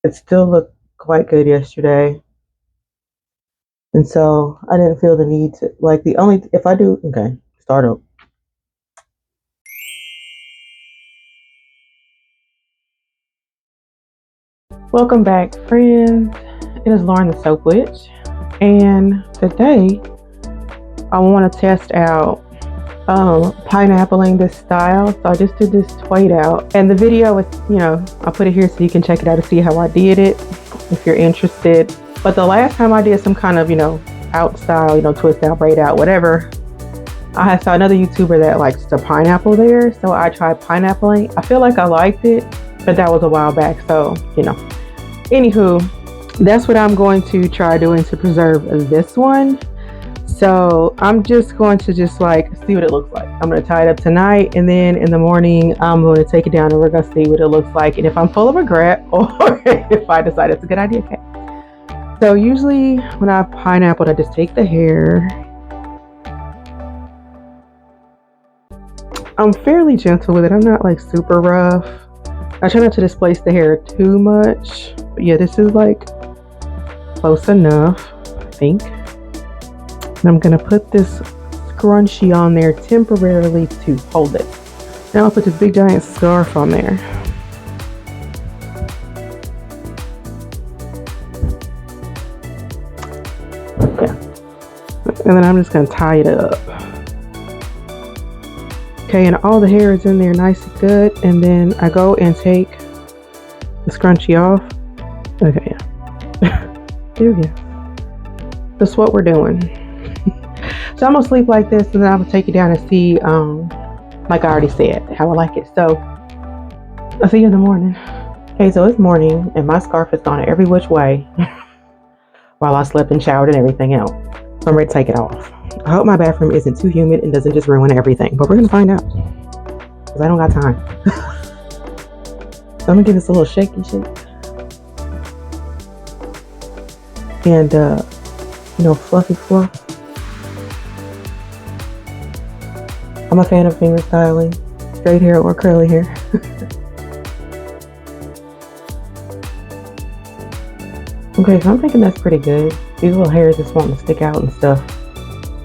it still looked quite good yesterday. And so I didn't feel the need to, like, if I do, okay, start up. Welcome back, friends. It is Lauren the Soap Witch, and today I want to test out pineappling this style. So I just did this Twaid Out, and the video is, I'll put it here so you can check it out to see how I did it if you're interested. But the last time I did some kind of out style, twist out, braid out, whatever, I saw another YouTuber that likes the pineapple there, so I tried pineappling. I feel like I liked it, but that was a while back, so anywho, that's what I'm going to try doing to preserve this one. So I'm just going to see what it looks like. I'm going to tie it up tonight, and then in the morning I'm going to take it down and we're going to see what it looks like, and if I'm full of regret or if I decide it's a good idea. Okay, so usually when I have pineapple, I just take the hair. I'm fairly gentle with it. I'm not like super rough. I try not to displace the hair too much. But yeah, this is like close enough, I think. And I'm gonna put this scrunchie on there temporarily to hold it. Now I'll put this big giant scarf on there. Yeah. And then I'm just gonna tie it up. Okay, and all the hair is in there nice and good, and then I go and take the scrunchie off. Okay, yeah. There we go. That's what we're doing. So I'm gonna sleep like this, and then I'm gonna take it down and see, like I already said, how I like it. So I'll see you in the morning. Okay, so it's morning, and my scarf has gone every which way while I slept and showered and everything else. So I'm ready to take it off. I hope my bathroom isn't too humid and doesn't just ruin everything, but we're gonna find out, because I don't got time. So I'm gonna give this a little shaky shake. And fluffy fluff. I'm a fan of finger styling, straight hair or curly hair. Okay, so I'm thinking that's pretty good. These little hairs just wanting to stick out and stuff.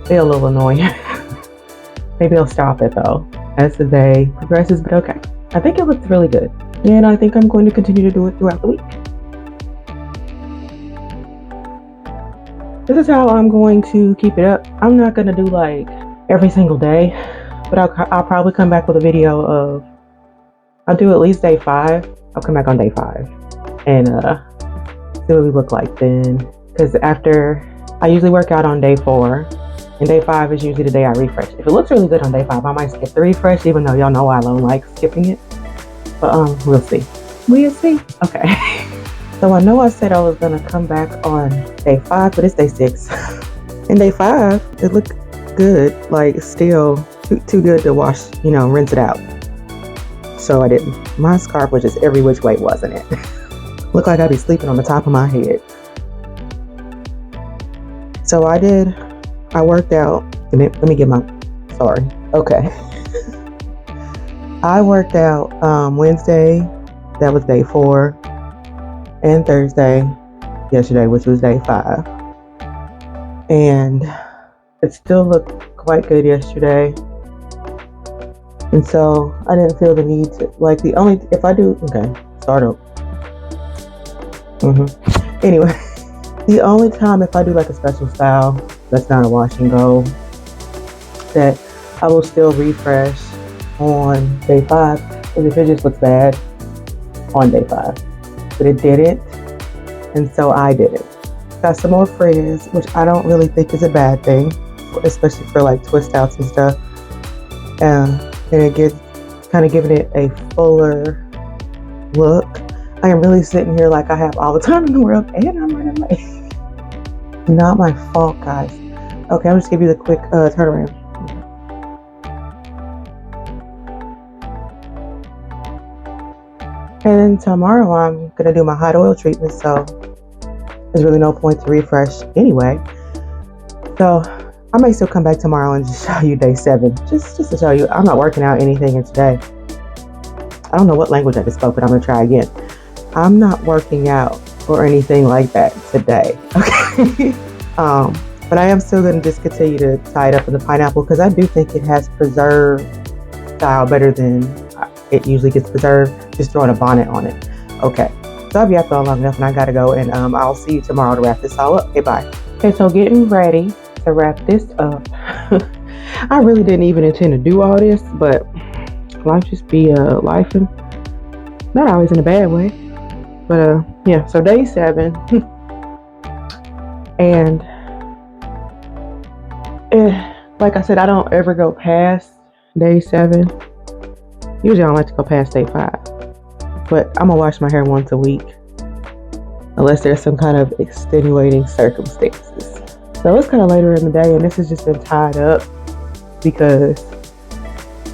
They're a little annoying. Maybe I'll stop it though as the day progresses, but okay. I think it looks really good, and I think I'm going to continue to do it throughout the week. This is how I'm going to keep it up. I'm not going to do like every single day, but I'll probably come back with a video of, I'll do at least day 5. I'll come back on day 5 and see what we look like then. Because after, I usually work out on day 4, and day 5 is usually the day I refresh. If it looks really good on day 5, I might skip the refresh, even though y'all know I don't like skipping it. But we'll see. We'll see. Okay. So I know I said I was gonna come back on day 5, but it's day 6. And day 5, it looked good. Like still too good to wash, rinse it out. So I didn't. My scarf was just every which way, wasn't it? Looked like I'd be sleeping on the top of my head. So I worked out, and let me get sorry. Okay. I worked out Wednesday, that was day 4, and Thursday, yesterday, which was day 5. And it still looked quite good yesterday. And so I didn't feel the need to, if I do, okay, start up. Anyway, the only time if I do like a special style that's not a wash and go, that I will still refresh on day 5 is if it just looks bad on day 5. But it didn't, and so I did it. Got some more frizz, which I don't really think is a bad thing, especially for like twist outs and stuff. And it gets kind of giving it a fuller look. I am really sitting here like I have all the time in the world, and I'm running late. Not my fault, guys. Okay, I'm just give you the quick turnaround. And then tomorrow I'm gonna do my hot oil treatment, so there's really no point to refresh anyway. So I may still come back tomorrow and just show you day 7, just to show you I'm not working out anything in today. I don't know what language I just spoke, but I'm gonna try again. I'm not working out or anything like that today. Okay. But I am still going to just continue to tie it up in the pineapple because I do think it has preserved style better than it usually gets preserved. Just throwing a bonnet on it. Okay. So I'll be out there long enough and I got to go, and I'll see you tomorrow to wrap this all up. Okay, bye. Okay, so getting ready to wrap this up. I really didn't even intend to do all this, but life just be life, and not always in a bad way. But yeah, so day 7. And like I said, I don't ever go past day 7. Usually I don't like to go past day 5. But I'm gonna wash my hair once a week, unless there's some kind of extenuating circumstances. So it's kind of later in the day, and this has just been tied up because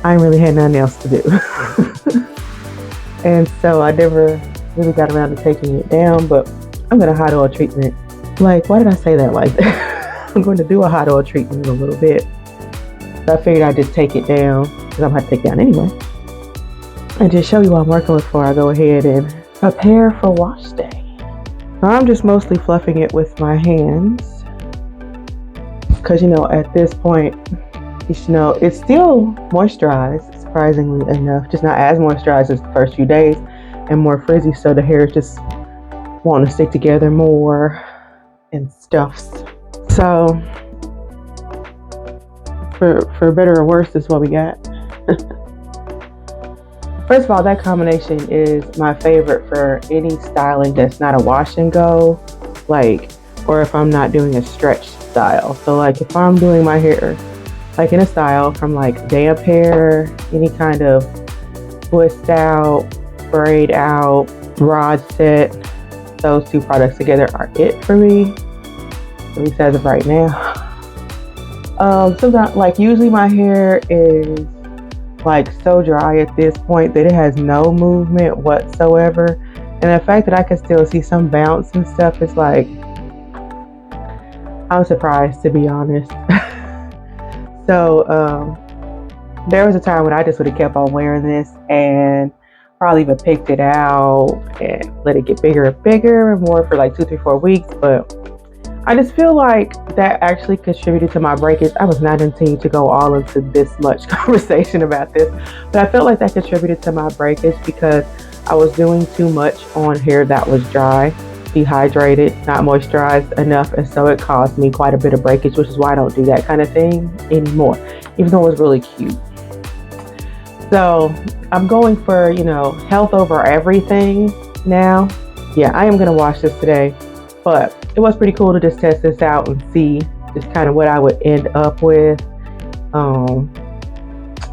I ain't really had nothing else to do. And so I never really got around to taking it down, but I'm gonna hot oil treatment. Like, why did I say that like that? I'm going to do a hot oil treatment in a little bit. So I figured I'd just take it down, because I'm gonna have to take it down anyway, and just show you what I'm working with before I go ahead and prepare for wash day. So I'm just mostly fluffing it with my hands, because at this point, it's still moisturized, surprisingly enough, just not as moisturized as the first few days, and more frizzy, so the hair is just wanting to stick together more and stuffs. So for better or worse, this is what we got. First of all, that combination is my favorite for any styling that's not a wash and go, or if I'm not doing a stretch style. So if I'm doing my hair in a style from damp hair, any kind of twist out, braid out, rod set, those two products together are it for me, at least as of right now. Sometimes, usually my hair is so dry at this point that it has no movement whatsoever, and the fact that I can still see some bounce and stuff is I'm surprised, to be honest. So there was a time when I just would have kept on wearing this and probably even picked it out and let it get bigger and bigger and more for 2, 3, 4 weeks, but I just feel like that actually contributed to my breakage. I was not intending to go all into this much conversation about this, but I felt like that contributed to my breakage because I was doing too much on hair that was dry, dehydrated, not moisturized enough, and so it caused me quite a bit of breakage, which is why I don't do that kind of thing anymore, even though it was really cute. So I'm going for, health over everything now. Yeah, I am going to wash this today, but it was pretty cool to just test this out and see just kind of what I would end up with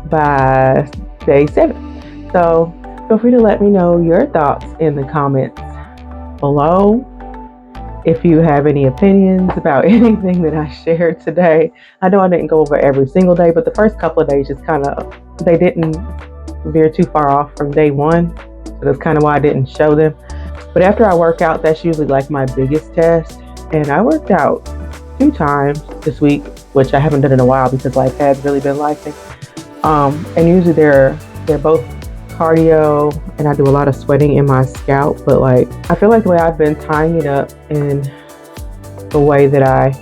by day 7. So feel free to let me know your thoughts in the comments below. If you have any opinions about anything that I shared today. I know I didn't go over every single day, but the first couple of days just they didn't veer too far off from day 1. So that's kind of why I didn't show them. But after I work out, that's usually my biggest test. And I worked out 2 times this week, which I haven't done in a while because life has really been lifing. And usually they're both cardio, and I do a lot of sweating in my scalp. But I feel like the way I've been tying it up in the way that I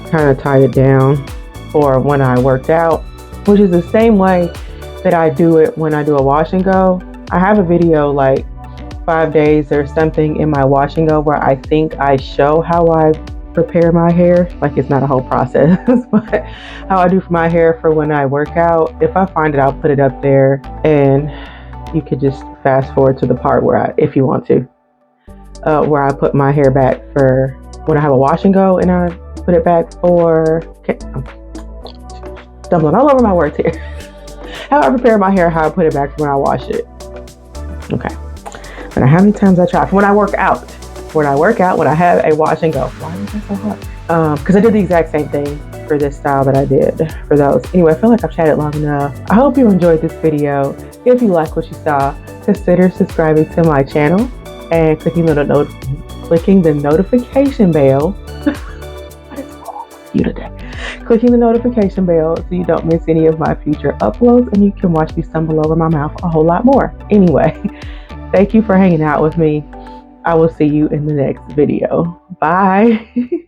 kind of tie it down for when I worked out, which is the same way that I do it when I do a wash and go. I have a video 5 days or something in my wash and go where I think I show how I prepare my hair. It's not a whole process, but how I do for my hair for when I work out. If I find it, I'll put it up there, and you could just fast forward to the part where if you want to, where I put my hair back for when I have a wash and go, and I put it back for, I'm stumbling all over my words here. How I prepare my hair, how I put it back for when I wash it. Okay. I don't know how many times I try. When I work out, when I have a wash and go. Why is that so hard? Because I did the exact same thing for this style that I did for those. Anyway, I feel like I've chatted long enough. I hope you enjoyed this video. If you like what you saw, consider subscribing to my channel and clicking the notification bell. What is wrong with you today? Clicking the notification bell so you don't miss any of my future uploads, and you can watch me stumble over my mouth a whole lot more. Anyway. Thank you for hanging out with me. I will see you in the next video. Bye.